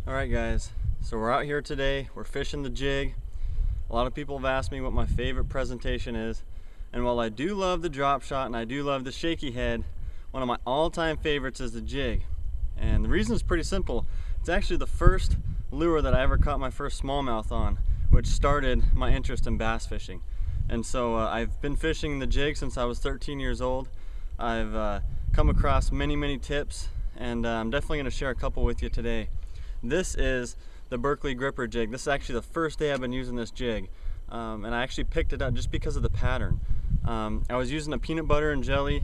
Alright guys, so we're out here today, we're fishing the jig. A lot of people have asked me what my favorite presentation is, and while I do love the drop shot and I do love the shaky head, one of my all-time favorites is the jig. And the reason is pretty simple. It's actually the first lure that I ever caught my first smallmouth on, which started my interest in bass fishing. And so I've been fishing the jig since I was 13 years old. I've come across many tips, and I'm definitely going to share a couple with you today. This is the Berkley Gripper Jig. This is actually the first day I've been using this jig, and I actually picked it up just because of the pattern. I was using a peanut butter and jelly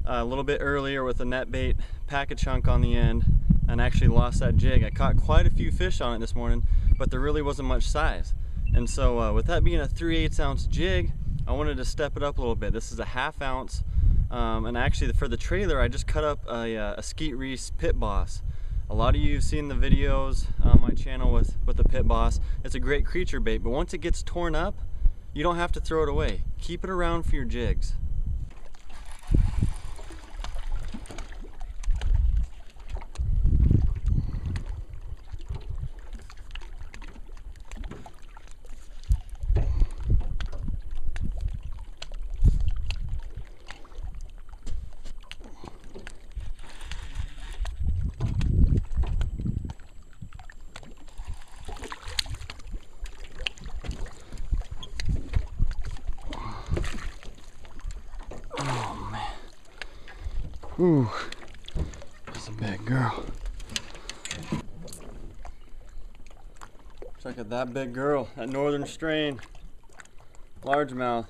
a little bit earlier with a net bait packet chunk on the end, and actually lost that jig. I caught quite a few fish on it this morning, but there really wasn't much size. And so with that being a 3/8 ounce jig, I wanted to step it up a little bit. This is a 1/2 ounce, and actually for the trailer I just cut up a Skeet Reese Pit Boss. A lot of you have seen the videos on my channel with the Pit Boss. It's a great creature bait, but once it gets torn up, you don't have to throw it away. Keep it around for your jigs. Ooh, that's a big girl. Check out that big girl, that northern strain, largemouth.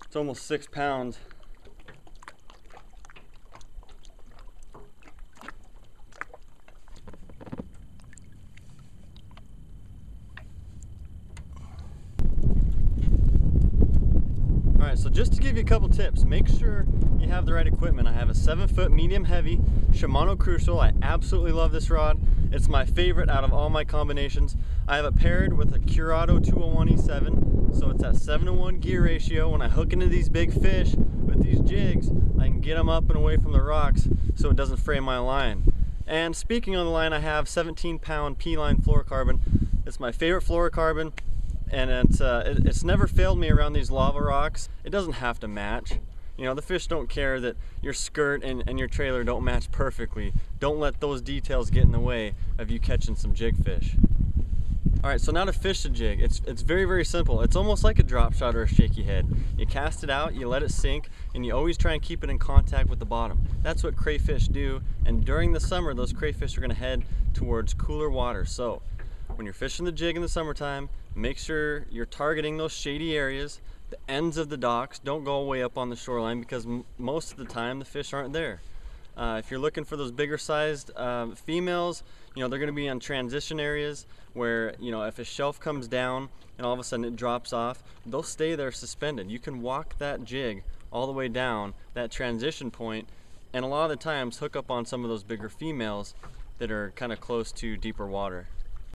It's almost 6 pounds. Alright, so just to give you a couple tips, make sure you have the right equipment. I have a 7-foot medium heavy Shimano Crucial. I absolutely love this rod. It's my favorite out of all my combinations. I have it paired with a Curado 201E7, so it's that 7-to-1 gear ratio. When I hook into these big fish with these jigs, I can get them up and away from the rocks so it doesn't fray my line. And speaking on the line, I have 17-pound P-line fluorocarbon. It's my favorite fluorocarbon, and it's never failed me around these lava rocks. It doesn't have to match. You know, the fish don't care that your skirt and your trailer don't match perfectly. Don't let those details get in the way of you catching some jig fish. Alright, so now to fish the jig. It's very simple. It's almost like a drop shot or a shaky head. You cast it out, you let it sink, and you always try and keep it in contact with the bottom. That's what crayfish do, and during the summer those crayfish are going to head towards cooler water. So when you're fishing the jig in the summertime, make sure you're targeting those shady areas. The ends of the docks, don't go way up on the shoreline, because most of the time the fish aren't there. If you're looking for those bigger sized females, you know, they're going to be on transition areas where, you know, if a shelf comes down and all of a sudden it drops off, they'll stay there suspended. You can walk that jig all the way down that transition point, and a lot of the times hook up on some of those bigger females that are kind of close to deeper water.